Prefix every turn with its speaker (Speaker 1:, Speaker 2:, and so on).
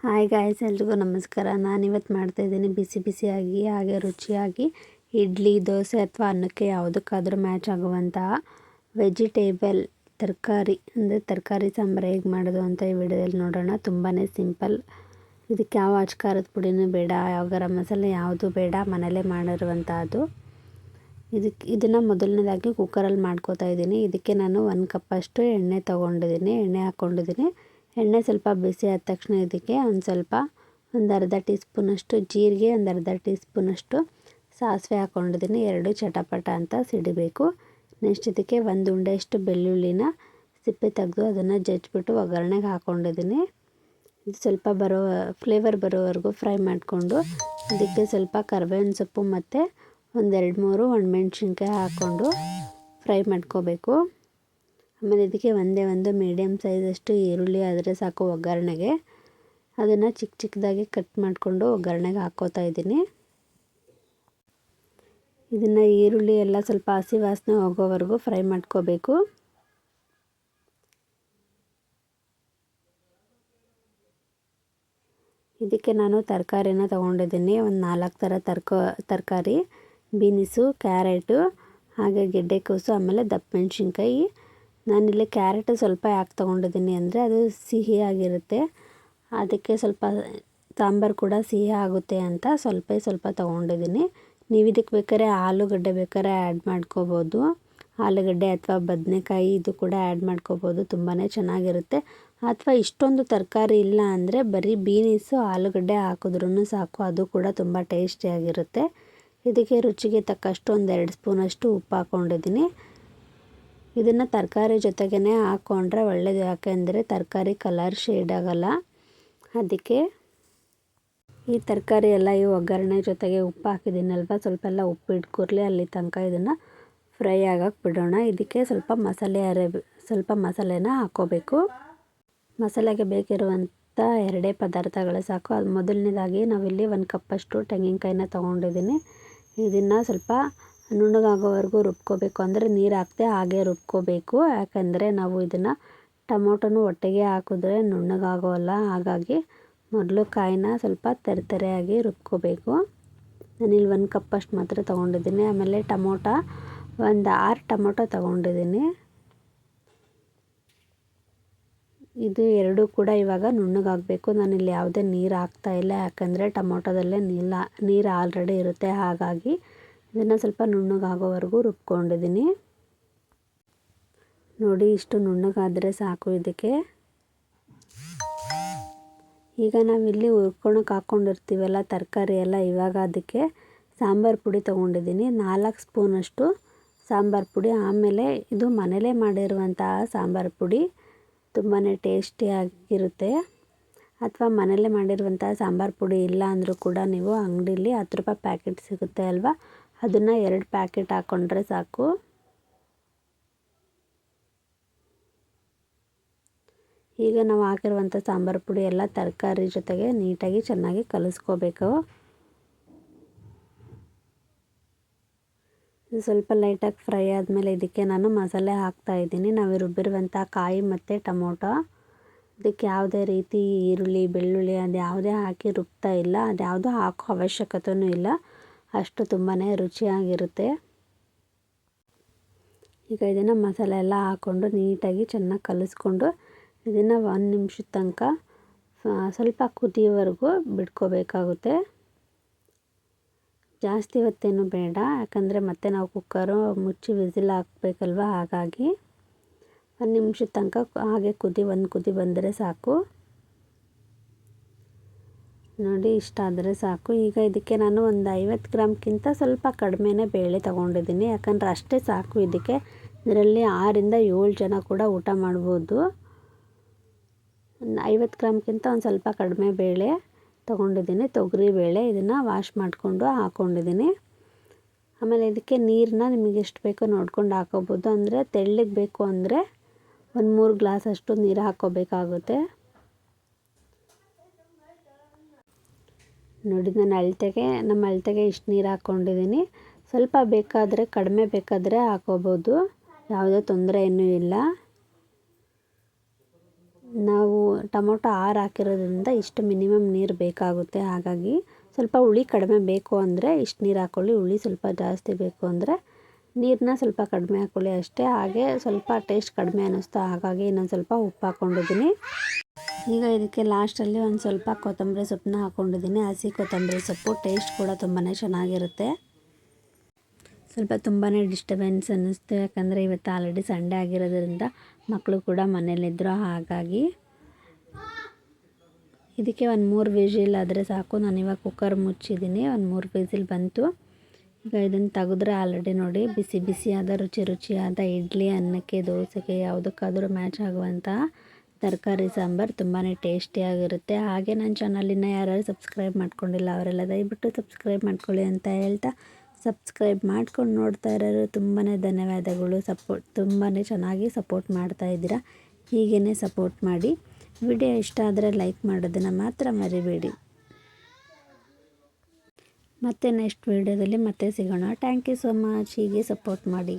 Speaker 1: Hi guys, ಎಲ್ರಿಗೂ ನಮಸ್ಕಾರ. ನಾನಿವತ್ತು ಮಾಡ್ತಾಯಿದ್ದೀನಿ ಬಿಸಿ ಬಿಸಿಯಾಗಿ ಹಾಗೆ ರುಚಿಯಾಗಿ ಇಡ್ಲಿ, ದೋಸೆ ಅಥವಾ ಅನ್ನಕ್ಕೆ ಯಾವುದಕ್ಕಾದರೂ ಮ್ಯಾಚ್ ಆಗುವಂತಹ ವೆಜಿಟೇಬಲ್ ತರಕಾರಿ ಅಂದರೆ ತರಕಾರಿ ಸಾಂಬಾರು ಹೇಗೆ ಮಾಡೋದು ಅಂತ ಈ ವಿಡಿಯೋದಲ್ಲಿ ನೋಡೋಣ. ತುಂಬಾ ಸಿಂಪಲ್. ಇದಕ್ಕೆ ಯಾವ ಅಚ್ಕಾರದ ಪುಡಿನೂ ಬೇಡ, ಯಾವ ಗರಂ ಮಸಾಲೆ ಯಾವುದು ಬೇಡ, ಮನೇಲೇ ಮಾಡಿರುವಂಥದ್ದು. ಇದನ್ನು ಮೊದಲನೇದಾಗಿ ಕುಕ್ಕರಲ್ಲಿ ಮಾಡ್ಕೋತಾ ಇದ್ದೀನಿ. ಇದಕ್ಕೆ ನಾನು 1 ಕಪ್ಪಷ್ಟು ಎಣ್ಣೆ ಹಾಕ್ಕೊಂಡಿದ್ದೀನಿ. ಎಣ್ಣೆ ಸ್ವಲ್ಪ ಬಿಸಿ ಆದ ತಕ್ಷಣ ಇದಕ್ಕೆ ಒಂದು ಅರ್ಧ ಟೀ ಸ್ಪೂನಷ್ಟು ಜೀರಿಗೆ, ಒಂದು ಅರ್ಧ ಟೀ ಸ್ಪೂನಷ್ಟು ಸಾಸಿವೆ ಹಾಕ್ಕೊಂಡಿದ್ದೀನಿ. 2 ಚಟಪಟ ಅಂತ ಸಿಡಿಬೇಕು. ನೆಕ್ಸ್ಟ್ ಇದಕ್ಕೆ 1 ಉಂಡೆಯಷ್ಟು ಬೆಳ್ಳುಳ್ಳಿನ ಸಿಪ್ಪೆ ತೆಗೆದು ಅದನ್ನು ಜಜ್ಜಿಬಿಟ್ಟು ಒಗ್ಗರಣೆಗೆ ಹಾಕ್ಕೊಂಡಿದ್ದೀನಿ. ಇದು ಸ್ವಲ್ಪ ಫ್ಲೇವರ್ ಬರೋವರೆಗೂ ಫ್ರೈ ಮಾಡಿಕೊಂಡು ಇದಕ್ಕೆ ಸ್ವಲ್ಪ ಕರಿಬೇವಿನ ಸೊಪ್ಪು ಮತ್ತು ಒಂದು 2-3 ಒಣಮೆಣ್ಸಿನ್ಕಾಯಿ ಹಾಕ್ಕೊಂಡು ಫ್ರೈ ಮಾಡ್ಕೋಬೇಕು. ಆಮೇಲೆ ಇದಕ್ಕೆ ಒಂದು ಮೀಡಿಯಮ್ ಸೈಜಷ್ಟು ಈರುಳ್ಳಿ ಆದರೆ ಸಾಕು ಒಗ್ಗರಣೆಗೆ. ಅದನ್ನು ಚಿಕ್ಕದಾಗಿ ಕಟ್ ಮಾಡಿಕೊಂಡು ಒಗ್ಗರಣೆಗೆ ಹಾಕ್ಕೋತಾ ಇದ್ದೀನಿ. ಇದನ್ನು ಈರುಳ್ಳಿ ಎಲ್ಲ ಸ್ವಲ್ಪ ಹಸಿ ವಾಸನೆ ಹೋಗೋವರೆಗೂ ಫ್ರೈ ಮಾಡ್ಕೋಬೇಕು. ಇದಕ್ಕೆ ನಾನು ತರಕಾರಿನ ತೊಗೊಂಡಿದ್ದೀನಿ. ಒಂದು 4 ಥರ ತರಕಾರಿ, ಬೀನ್ಸು, ಕ್ಯಾರೆಟು, ಹಾಗೆ ಗೆಡ್ಡೆಕೋಸು, ಆಮೇಲೆ ದಪ್ಪ ಮೆಣಸಿನ್ಕಾಯಿ. ನಾನಿಲ್ಲಿ ಕ್ಯಾರೆಟ್ ಸ್ವಲ್ಪ ಯಾಕೆ ತೊಗೊಂಡಿದ್ದೀನಿ ಅಂದರೆ ಅದು ಸಿಹಿಯಾಗಿರುತ್ತೆ, ಅದಕ್ಕೆ ಸ್ವಲ್ಪ ಸಾಂಬಾರು ಕೂಡ ಸಿಹಿ ಆಗುತ್ತೆ ಅಂತ ಸ್ವಲ್ಪ ತೊಗೊಂಡಿದ್ದೀನಿ. ನೀವು ಇದಕ್ಕೆ ಬೇಕಾದ್ರೆ ಆಲೂಗಡ್ಡೆ ಆ್ಯಡ್ ಮಾಡ್ಕೋಬೋದು. ಆಲೂಗಡ್ಡೆ ಅಥವಾ ಬದನೆಕಾಯಿ ಇದು ಕೂಡ ಆ್ಯಡ್ ಮಾಡ್ಕೋಬೋದು, ತುಂಬಾ ಚೆನ್ನಾಗಿರುತ್ತೆ. ಅಥವಾ ಇಷ್ಟೊಂದು ತರಕಾರಿ ಇಲ್ಲ ಅಂದರೆ ಬರೀ ಬೀನ್ಸು, ಆಲೂಗಡ್ಡೆ ಹಾಕಿದ್ರೂ ಸಾಕು, ಅದು ಕೂಡ ತುಂಬ ಟೇಸ್ಟಿಯಾಗಿರುತ್ತೆ. ಇದಕ್ಕೆ ರುಚಿಗೆ ತಕ್ಕಷ್ಟು ಒಂದು 2 ಸ್ಪೂನಷ್ಟು ಉಪ್ಪು ಹಾಕ್ಕೊಂಡಿದ್ದೀನಿ. ಇದನ್ನು ತರಕಾರಿ ಜೊತೆಗೇ ಹಾಕ್ಕೊಂಡ್ರೆ ಒಳ್ಳೆಯದು, ಯಾಕೆಂದರೆ ತರಕಾರಿ ಕಲರ್ ಶೇಡ್ ಆಗೋಲ್ಲ. ಅದಕ್ಕೆ ಈ ತರಕಾರಿ ಎಲ್ಲ ಈ ಒಗ್ಗರಣೆ ಜೊತೆಗೆ ಉಪ್ಪು ಹಾಕಿದ್ದೀನಲ್ವ, ಸ್ವಲ್ಪ ಎಲ್ಲ ಉಪ್ಪು ಇಟ್ಕೊರ್ಲಿ, ಅಲ್ಲಿ ತನಕ ಇದನ್ನು ಫ್ರೈ ಆಗಕ್ಕೆ ಬಿಡೋಣ. ಇದಕ್ಕೆ ಸ್ವಲ್ಪ ಮಸಾಲೆನ ಹಾಕ್ಕೋಬೇಕು. ಮಸಾಲೆಗೆ ಬೇಕಿರುವಂಥ 2 ಪದಾರ್ಥಗಳು ಸಾಕು. ಅದು ಮೊದಲನೇದಾಗಿ ನಾವಿಲ್ಲಿ 1 ಕಪ್ಪಷ್ಟು ತೆಂಗಿನಕಾಯಿನ ತೊಗೊಂಡಿದ್ದೀನಿ. ಇದನ್ನು ಸ್ವಲ್ಪ ನುಣ್ಣಗಾಗೋವರೆಗೂ ರುಬ್ಕೋಬೇಕು, ಅಂದರೆ ನೀರು ಹಾಕದೆ ಹಾಗೆ ರುಬ್ಕೋಬೇಕು. ಯಾಕಂದರೆ ನಾವು ಇದನ್ನು ಟೊಮೊಟೊನೂ ಒಟ್ಟಿಗೆ ಹಾಕಿದ್ರೆ ನುಣ್ಣಗಾಗೋಲ್ಲ. ಹಾಗಾಗಿ ಮೊದಲು ಕಾಯಿನ ಸ್ವಲ್ಪ ತೆರೆಯಾಗಿ ರುಬ್ಕೋಬೇಕು. ನಾನಿಲ್ಲಿ 1 ಕಪ್ಪಷ್ಟು ಮಾತ್ರ ತೊಗೊಂಡಿದ್ದೀನಿ. ಆಮೇಲೆ ಟೊಮೊಟೊ ಒಂದು 6 ಟೊಮೊಟೊ ತೊಗೊಂಡಿದ್ದೀನಿ. ಇದು 2 ಕೂಡ ಇವಾಗ ನುಣ್ಣಗಾಗಬೇಕು. ನಾನಿಲ್ಲಿ ಯಾವುದೇ ನೀರು ಹಾಕ್ತಾಯಿಲ್ಲ, ಯಾಕಂದರೆ ಟೊಮೊಟೊದಲ್ಲೇ ನೀರು ಆಲ್ರೆಡಿ ಇರುತ್ತೆ. ಹಾಗಾಗಿ ಇದನ್ನು ಸ್ವಲ್ಪ ನುಣ್ಣಗಾಗೋವರೆಗೂ ರುಬ್ಕೊಂಡಿದ್ದೀನಿ. ನೋಡಿ, ಇಷ್ಟು ನುಣ್ಣಗಾದರೆ ಸಾಕು ಇದಕ್ಕೆ. ಈಗ ನಾವಿಲ್ಲಿ ಹುರ್ಕೊಳಕ್ಕೆ ಹಾಕ್ಕೊಂಡಿರ್ತೀವಲ್ಲ ತರಕಾರಿ ಎಲ್ಲ, ಇವಾಗ ಅದಕ್ಕೆ ಸಾಂಬಾರು ಪುಡಿ ತೊಗೊಂಡಿದ್ದೀನಿ. 4 ಸ್ಪೂನಷ್ಟು ಸಾಂಬಾರು ಪುಡಿ. ಆಮೇಲೆ ಇದು ಮನೇಲೇ ಮಾಡಿರುವಂತಹ ಸಾಂಬಾರು ಪುಡಿ, ತುಂಬಾ ಟೇಸ್ಟಿಯಾಗಿರುತ್ತೆ. ಅಥವಾ ಮನೇಲೇ ಮಾಡಿರುವಂಥ ಸಾಂಬಾರು ಪುಡಿ ಇಲ್ಲ ಅಂದರೂ ಕೂಡ ನೀವು ಅಂಗಡೀಲಿ 10 ರೂಪಾಯಿ ಪ್ಯಾಕೆಟ್ ಸಿಗುತ್ತೆ ಅಲ್ವಾ, ಅದನ್ನು 2 ಪ್ಯಾಕೆಟ್ ಹಾಕ್ಕೊಂಡ್ರೆ ಸಾಕು. ಈಗ ನಾವು ಹಾಕಿರುವಂಥ ಸಾಂಬಾರು ಪುಡಿ ಎಲ್ಲ ತರಕಾರಿ ಜೊತೆಗೆ ನೀಟಾಗಿ ಚೆನ್ನಾಗಿ ಕಲಿಸ್ಕೋಬೇಕು. ಇದು ಸ್ವಲ್ಪ ಲೈಟಾಗಿ ಫ್ರೈ ಆದಮೇಲೆ ಇದಕ್ಕೆ ನಾನು ಮಸಾಲೆ ಹಾಕ್ತಾಯಿದ್ದೀನಿ. ನಾವು ರುಬ್ಬಿರುವಂಥ ಕಾಯಿ ಮತ್ತು ಟೊಮೊಟೊ, ಇದಕ್ಕೆ ಯಾವುದೇ ರೀತಿ ಈರುಳ್ಳಿ, ಬೆಳ್ಳುಳ್ಳಿ ಅದು ಯಾವುದೇ ಹಾಕಿ ರುಬ್ತಾ ಇಲ್ಲ. ಅದು ಯಾವುದೂ ಹಾಕೋ ಅವಶ್ಯಕತೆಯೂ ಇಲ್ಲ, ಅಷ್ಟು ತುಂಬಾ ರುಚಿಯಾಗಿರುತ್ತೆ. ಈಗ ಇದನ್ನು ಮಸಾಲೆ ಎಲ್ಲ ಹಾಕ್ಕೊಂಡು ನೀಟಾಗಿ ಚೆನ್ನಾಗಿ ಕಲಿಸ್ಕೊಂಡು ಇದನ್ನು 1 ನಿಮಿಷದ ತನಕ ಸ್ವಲ್ಪ ಕುದಿಯೋವರೆಗೂ ಬಿಟ್ಕೋಬೇಕಾಗುತ್ತೆ. ಜಾಸ್ತಿ ಹೊತ್ತೇನು ಬೇಡ, ಯಾಕಂದರೆ ಮತ್ತೆ ನಾವು ಕುಕ್ಕರು ಮುಚ್ಚಿ ವಿಸಿಲ್ ಹಾಕಬೇಕಲ್ವ. ಹಾಗಾಗಿ 1 ನಿಮಿಷದ ತನಕ ಹಾಗೆ ಒಂದು ಕುದಿ ಬಂದರೆ ಸಾಕು. ನೋಡಿ, ಇಷ್ಟ ಆದರೆ ಸಾಕು. ಈಗ ಇದಕ್ಕೆ ನಾನು ಒಂದು 50 ಗ್ರಾಮ್ಗಿಂತ ಸ್ವಲ್ಪ ಕಡಿಮೆನೇ ಬೇಳೆ ತೊಗೊಂಡಿದ್ದೀನಿ, ಯಾಕಂದರೆ ಅಷ್ಟೇ ಸಾಕು ಇದಕ್ಕೆ. ಇದರಲ್ಲಿ 6ರಿಂದ 7 ಜನ ಕೂಡ ಊಟ ಮಾಡ್ಬೋದು. 50 ಗ್ರಾಮ್ಗಿಂತ ಒಂದು ಸ್ವಲ್ಪ ಕಡಿಮೆ ಬೇಳೆ ತೊಗೊಂಡಿದ್ದೀನಿ, ತೊಗರಿ ಬೇಳೆ. ಇದನ್ನು ವಾಶ್ ಮಾಡಿಕೊಂಡು ಹಾಕ್ಕೊಂಡಿದ್ದೀನಿ. ಆಮೇಲೆ ಇದಕ್ಕೆ ನೀರನ್ನ ನಿಮಗೆ ಎಷ್ಟು ಬೇಕೋ ನೋಡ್ಕೊಂಡು ಹಾಕೋಬೋದು. ಅಂದರೆ ತೆಳ್ಳಗೆ ಬೇಕು ಅಂದರೆ ಒಂದು 3 ಗ್ಲಾಸ್ ಅಷ್ಟು ನೀರು ಹಾಕ್ಕೋಬೇಕಾಗುತ್ತೆ. ನೋಡಿ, ನಮ್ಮ ಅಳತೆಗೆ ಇಷ್ಟು ನೀರು ಹಾಕ್ಕೊಂಡಿದ್ದೀನಿ. ಸ್ವಲ್ಪ ಬೇಕಾದರೆ ಕಡಿಮೆ ಬೇಕಾದರೆ ಹಾಕೋಬೋದು, ಯಾವುದೇ ತೊಂದರೆ ಏನೂ ಇಲ್ಲ. ನಾವು ಟೊಮೊಟೊ 6 ಹಾಕಿರೋದ್ರಿಂದ ಇಷ್ಟು ಮಿನಿಮಮ್ ನೀರು ಬೇಕಾಗುತ್ತೆ. ಹಾಗಾಗಿ ಸ್ವಲ್ಪ ಹುಳಿ ಕಡಿಮೆ ಬೇಕು ಅಂದರೆ ಇಷ್ಟು ನೀರು ಹಾಕ್ಕೊಳ್ಳಿ. ಹುಳಿ ಸ್ವಲ್ಪ ಜಾಸ್ತಿ ಬೇಕು ಅಂದರೆ ನೀರನ್ನ ಸ್ವಲ್ಪ ಕಡಿಮೆ ಹಾಕ್ಕೊಳ್ಳಿ ಅಷ್ಟೇ. ಹಾಗೆ ಸ್ವಲ್ಪ ಟೇಸ್ಟ್ ಕಡಿಮೆ ಅನ್ನಿಸ್ತು, ಹಾಗಾಗಿ ಇನ್ನೊಂದು ಸ್ವಲ್ಪ ಉಪ್ಪು ಹಾಕ್ಕೊಂಡಿದ್ದೀನಿ. ಈಗ ಇದಕ್ಕೆ ಲಾಸ್ಟಲ್ಲಿ ಒಂದು ಸ್ವಲ್ಪ ಕೊತ್ತಂಬರಿ ಸೊಪ್ಪನ್ನ ಹಾಕ್ಕೊಂಡಿದ್ದೀನಿ. ಹಸಿ ಕೊತ್ತಂಬರಿ ಸೊಪ್ಪು ಟೇಸ್ಟ್ ಕೂಡ ತುಂಬಾ ಚೆನ್ನಾಗಿರುತ್ತೆ. ಸ್ವಲ್ಪ ತುಂಬಾ ಡಿಸ್ಟರ್ಬೆನ್ಸ್ ಅನ್ನಿಸ್ತು, ಯಾಕಂದರೆ ಇವತ್ತು ಆಲ್ರೆಡಿ ಸಂಡೇ ಆಗಿರೋದ್ರಿಂದ ಮಕ್ಕಳು ಕೂಡ ಮನೇಲಿದ್ದರು. ಹಾಗಾಗಿ ಇದಕ್ಕೆ ಒಂದು 3 ವಿಸಿಲ್ ಆದರೆ ಸಾಕು. ನಾನಿವಾಗ ಕುಕ್ಕರ್ ಮುಚ್ಚಿದ್ದೀನಿ, ಒಂದು 3 ವಿಸಿಲ್ ಬಂತು. ಈಗ ಇದನ್ನು ತೆಗೆದ್ರೆ ಆಲ್ರೆಡಿ ನೋಡಿ ಬಿಸಿ ಬಿಸಿಯಾದ ರುಚಿಯಾದ ಇಡ್ಲಿ, ಅನ್ನಕ್ಕೆ, ದೋಸೆಗೆ ಯಾವುದಕ್ಕಾದರೂ ಮ್ಯಾಚ್ ಆಗುವಂತಹ ತರಕಾರಿ ಸಾಂಬಾರು ತುಂಬಾ ಟೇಸ್ಟಿಯಾಗಿರುತ್ತೆ. ಹಾಗೆ ನನ್ನ ಚಾನಲಿನ ಯಾರ್ಯಾರು ಸಬ್ಸ್ಕ್ರೈಬ್ ಮಾಡ್ಕೊಂಡಿಲ್ಲ ಅವರೆಲ್ಲ ದಯವಿಟ್ಟು ಸಬ್ಸ್ಕ್ರೈಬ್ ಮಾಡ್ಕೊಳ್ಳಿ ಅಂತ ಹೇಳ್ತಾ, ಸಬ್ಸ್ಕ್ರೈಬ್ ಮಾಡ್ಕೊಂಡು ನೋಡ್ತಾ ಇರೋರು ತುಂಬಾ ಧನ್ಯವಾದಗಳು. ತುಂಬಾ ಚೆನ್ನಾಗಿ ಸಪೋರ್ಟ್ ಮಾಡ್ತಾ ಇದ್ದೀರಾ. ಹೀಗೇ ಸಪೋರ್ಟ್ ಮಾಡಿ. ವಿಡಿಯೋ ಇಷ್ಟ ಆದರೆ ಲೈಕ್ ಮಾಡೋದನ್ನು ಮಾತ್ರ ಮರಿಬೇಡಿ. ಮತ್ತೆ ನೆಕ್ಸ್ಟ್ ವಿಡಿಯೋದಲ್ಲಿ ಮತ್ತೆ ಸಿಗೋಣ. Thank you so much. ಹೀಗೆ ಸಪೋರ್ಟ್ ಮಾಡಿ.